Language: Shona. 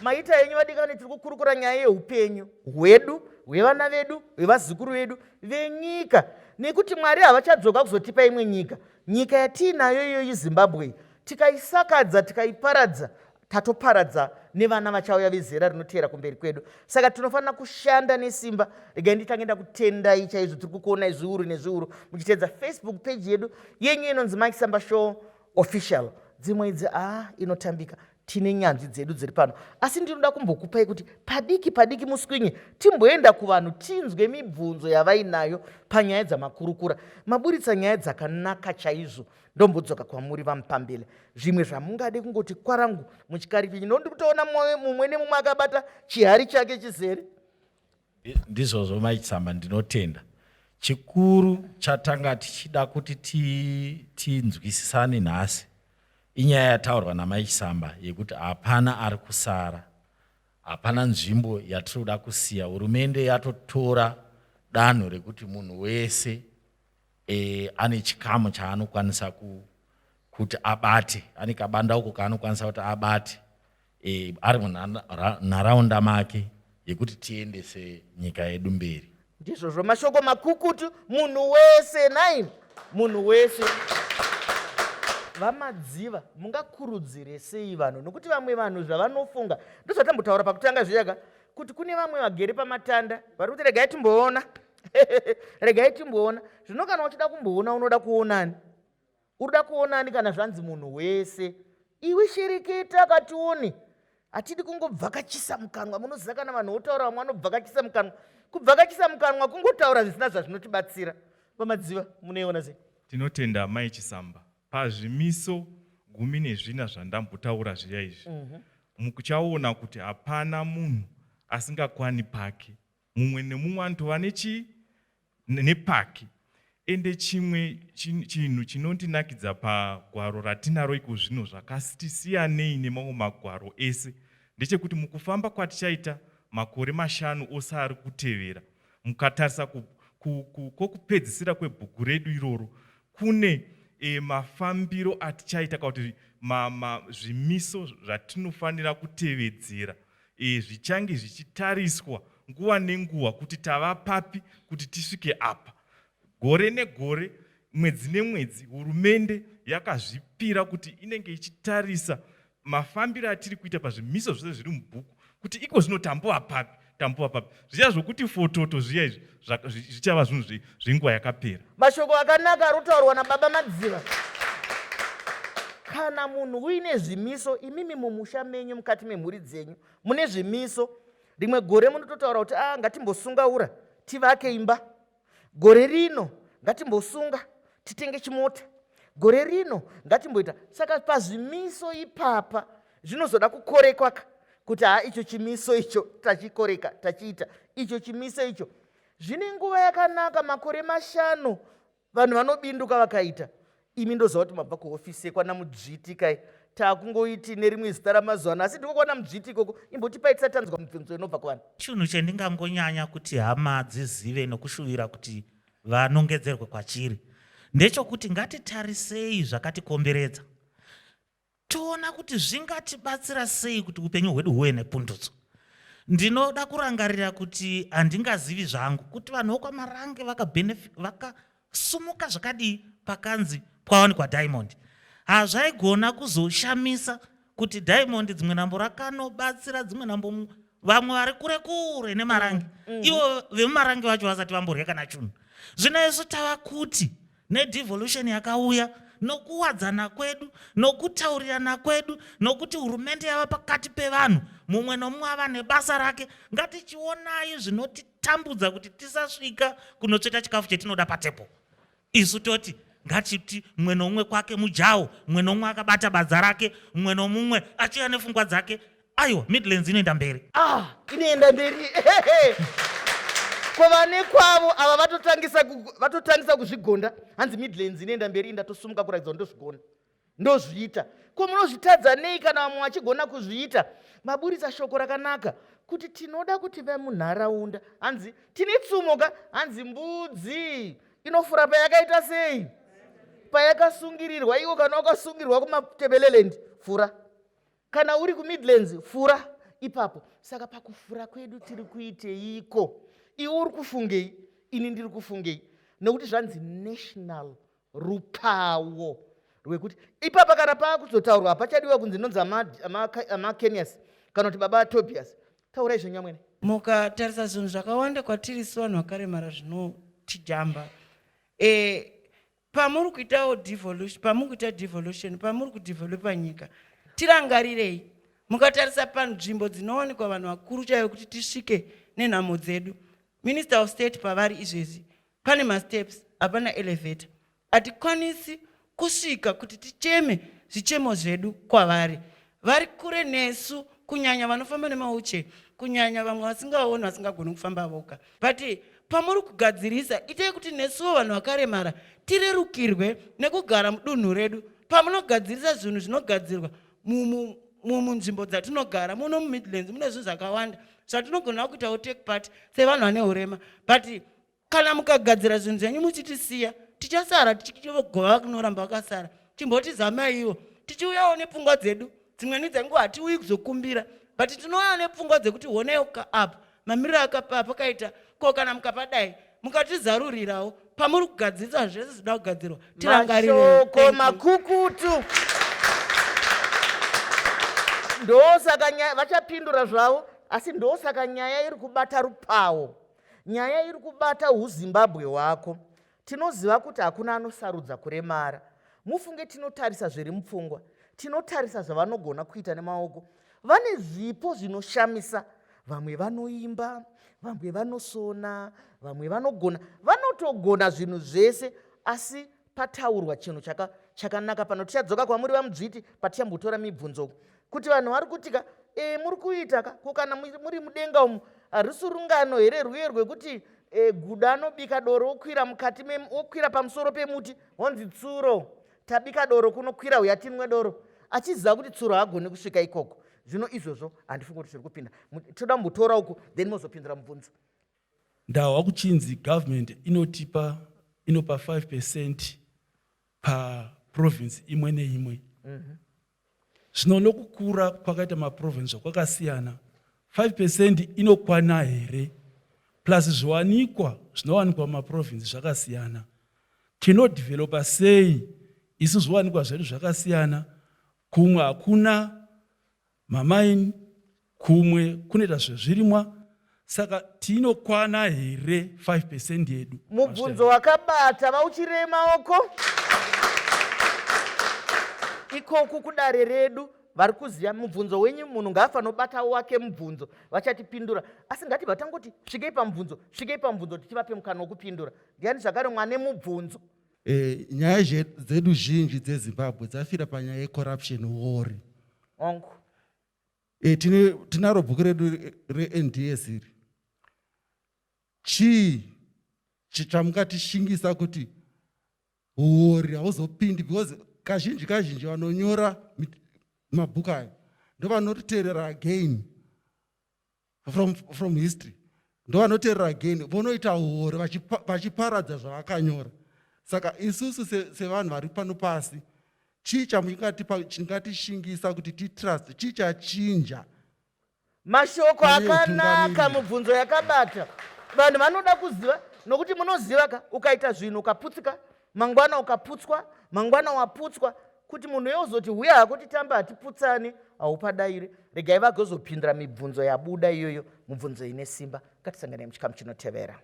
maita enyu vadikani tiri kukurukura nyaya yeupenyu hwedu, hwevana vedu, hwevazukuru vedu venyika, nekuti Mwari havachadzoka kuzotipa imwe nyika. Nyika yatiinayo iyoyi Zimbabwe tikaisakadza tikaiparadza, tatoparadza nevana vachauya vezera rinoteera kumberi kwedu. Saka tinofanira kushanda nesimba. Regai nditange ndakutendai chaizvo tiri kukuonai zviuru nezviuru muchiteedza Facebook page yedu yenyu inonzi Mike Samba Show Official. Dzimwe idzi inotambika, tine nyanzvi dzedu dziri pano, asi ndinoda kumbokupai kuti padiki muswinye timboenda kuvanhu tinzwe mibvunzo yavainayo panyaya dzamakurukura. Maburitsa nyaya dzakanaka chaizvo. Ndombodzoka kwamuri vamupambele. Zvimwe zvamungade kungoti kwarangu muchikaripinyi. Ndondi kutoona mumwe nemumwe akabata chihari chake chizere. Ndizvozvo Maisamba, ndinotenda. Chikuru chatanga tichida kuti tinzwisisane nhasi inyaya yataurwa naMaisamba yekuti hapana ari kusara, hapana nzvimbo yatinoda kusiya. Hurumende yatotora danho rekuti munhu wese ane chikamu chaanokwanisa kuti abate, ane kabandauko kaanokwanisa kuti abate ari munharaunda make yekuti tiendese nyika yedu mberi. Ndizvozvo mashoko makukutu, munhu wese naini, munhu wese. Vamadziva mungakurudzire sei vanhu? Nokuti vamwe vanhu zvavanofunga ndozvatambotaura pakutanga zviyaga kuti kune vamwe vagere pamatanda vari kuti regai timboona regai timboona. Zvino kana uchida kumboona unoda kuonani? Unoda kuonani kana zvanzi munhu wese? Iwe shereketa katione. Hatidi kungobvakachisa mukanwa. Munoziva kana vanhu votaura vamwe vanobvakachisa mukanwa. Kubvakachisa mukanwa kungotaura zvisina zvazvinotibatsira. Vamadziva munoiona sei? Tinotenda Mai Chisamba. Pazvimiso 14 zvandambotaura zviya izvi, mukuchaona kuti hapana munhu asingakwani pake. Mumwe nemumwe anotova nepake. Ende chimwe chinhu chinondinakidza pagwaro ratinaro iko zvino zvakasiyana nemamwe magwaro ese ndechekuti mukufamba kwatichaita makore 5 ose ari kutevera, mukatarisa kokupedzisira kwebhuku redu iroro, kune mafambiro atichaita kuti zvimiso zvatinofanira kutevedzera zvichange zvichitariswa nguva nenguva kuti tava papi kuti tisvike apa. Gore negore, mwedzi nemwedzi, hurumende yakazvipira kuti inenge ichitarisa mafambiro atiri kuita pazvimiso zvose zviri mubhuku kuti iko zvino tambova papi. Zviya zvokuti fototo zviya izvi zvichava zvinhu zvenguva yakapera. Mashoko akanaka ari kutaurwa naBaba Madziva. Kana munhu uine zvimiso, imimi mumusha menyu mukati memhuri dzenyu mune zvimiso, rimwe gore munototaura kuti ngatimbosungaura tivake imba, gore rino ngatimbosunga titenge chimota, gore rino ngatimboita. Saka pazvimiso ipapa zvinozoda kukorekwa kuti icho chimiso icho tachikoreka tachiita icho chimiso icho. Zvine nguva yakanaka, makore 5 vanhu vanobinduka vakaita. Imi ndoziva kuti mabva kuhofisi yekwana Mudzviti kai takungoiti nerimwe zita ramazuva ano, asi ndikokwana Mudzviti ikoko. Imbotipai tisatanzwa mibvunzo inobva kuvanhu. Chinhu chendingangonyanya kuti hama dzizive nokushuvira kuti vanongedzerwe kwachiri ndechekuti ngatitarisei zvakatikomberedza, toona kuti zvingatibatsira sei kuti upenyu hwedu huve nepundutso. Ndinoda kurangarira kuti handingazivi zvangu kuti vanhu vokwamarange vakasumuka zvakadii pakanzi kwawanikwa Diamond. Hazvaigona kuzoshamisa kuti Diamond dzimwe nambo rakanobatsira dzimwe nambo vamwe vari kure kure nemarange, ivo vemumarange vacho vasati vamborya kana chinhu. Zvino isu tava kuti nedevolution yakauya, nokuwadzana kwedu, nokutaurirana kwedu, nokuti hurumende yava pakati pevanhu, mumwe nomumwe ava nebasa rake, ngatichionai zvinotitambudza kuti tisasvika kunotsveta chikafu chetinoda patepo. Isu toti ngatiti mumwe nomumwe kwake mujawo, mumwe nomumwe akabata badza rake, mumwe nomumwe achiya nepfungwa dzake. Aiwa, Midlands inoenda mberi. Inoenda mberi. Kwavane kwavo ava vatotangisa kuzvigonda. Hanzi Midlands inoenda mberi, ndatosumuka kuratidza ndozvigona. Ndozviita. Ko munozvitadza nei kana vamwe vachigona kuzviita? Maburitsa shoko rakanaka kuti tinoda kuti vemunharaunda, hanzi tine tsumoka, hanzi mbudzi inofura payakaita sei? Payakasungirirwa. Iwo kana wakasungirwa kumaTebeleland, fura. Kana uri kuMidlands, fura. ipapo. Saka pakufura kwedu tiri kuiteiko? Iwe uri kufungei, ini ndiri kufungei. Nekuti zvanzi national rupawo rwekuti ipapa kana pakuzotaurwa hapachadiwa kunzi nonzi amaKenyas kana kuti baba Tobias. Taurai zvenyu mwene. Mukatarisa zvinhu zvakawanda kwatiri sevanhu vakaremara zvinotijamba. Pamuri kuitawo devolution, pamuri kuita devolution, pamuri kudevelopa nyika, tirangarirei. Mukatarisa panzvimbo dzinowanikwa vanhu vakuru chaivo kuti tisvike nenhamo dzedu. Minister of State pavari izvezi, pane masteps, hapana elevator. Hatikwanisi kusvika kuti ticheme zvichemo zvedu kwavari. Vari kure nesu, kunyanya vanofamba nemawheelchair, kunyanya vamwe vasingaoni vasingagoni kufamba voga. But pamuri kugadzirisa, itai kuti nesuwo vanhu vakaremara tirerukirwe nekugara mudunhu redu. Pamunogadzirisa zvinhu zvinogadzirwa munzvimbo dzatinogara, muno muMidlands mune zvinhu zvakawanda zvatinogona kuitawo take part sevanhu vane urema. But kana mukagadzira zvinhu zvenyu muchitisiya, tichasara tichigova kunoramba vakasara. Chimbotizamaiwo tichiuyawo nepfungwa dzedu. Dzimweni dzenguva hatiuyi kuzokumbira, but tinouya nepfungwa dzekuti honeuka apa mamiriro akapa pakaita ko, kana mukapadai mukatizarurirawo pamuri kugadzirisa zvese zvinoda kugadzirwa. Mashoko makukutu. Ndosaka vachapindura zvavo, asi ndosaka nyaya iri kubata rupawo, nyaya iri kubata uZimbabwe hwako. Tinoziva kuti hakuna anosarudza kuremara. Mufunge tinotarisa zviri mupfungwa, tinotarisa zvavanogona kuita nemaoko. Vane zvipo zvinoshamisa. Vamwe vanoimba, vamwe vanosona, vamwe vanotogona zvinhu zvese, asi pataurwa chinhu chakanaka pano. Tichadzoka kwamuri vamudzviti patichambotora mibvunzo kuti vanhu vari kutika muri kuita ko, kana muri mudenga umu harisi rungano here rwuye rwekuti guda anobika doro okwira mukati okwira pamusoro pemuti honzi tsuro, tabika doro kunokwira uya tinwe doro, achiziva kuti tsuro haagoni kusvika ikoko. Zvino izvozvo handifungi kuti zviri kupinda. Toda mbotora uku then mozopindura mubvunzo. Ndawa kuchinzi government inopa 5% pa province imwe neimwe. Zvino nokukura kwakaita maprovince kwakasiyana, 5% inokwana here, plus zviwanikwa zvinowanikwa mumaprovince zvakasiyana. Tinodevelopa sei isu zviwanikwa zvedu zvakasiyana? Kumwe hakuna mamaini, kumwe kunoita zvezvirimwa, saka tinokwana here 5% yedu? Mubvunzo wakabata vauchiremaoko. Ikoku kudare redu vari kuziva mubvunzo wenyu. Munhu ngaafanira kubata wake mubvunzo, vachatipindura. Asi ngatibva tangoti svikei pamubvunzo, svikei pamubvunzo, tichivape mukana wokupindura. Ndiani zvakare mwane mubvunzo? Nyaya dzedu zhinji dzeZimbabwe dzafira panyaya yecorruption war. Ongo. Tinaro bhuku redu reNDS iri. Chii chamukatishingisa kuti war hauzopindi? Because kazhinji vanonyora mabhuku ayo ndovanoteerera again from history, ndovanoteerera again, vonoita war vachiparadza zvavakanyora. Saka isusu sevanhu vari pano pasi, chii chingatishingisa kuti titrust, chii chachinja? Mashoko akanaka, mubvunzo yakabata. Vanhu vanoda kuziva, nokuti munoziva ka ukaita zvinhu ukaputsika, mangwana ukaputswa, mangwana waputswa, kuti munhu yozoti huya hako titamba hatiputsani, haupadairi. Regai vagozopindura mibvunzo yabuda iyoyo, mubvunzo ine simba. Ngatisangane muchikamu chinotevera.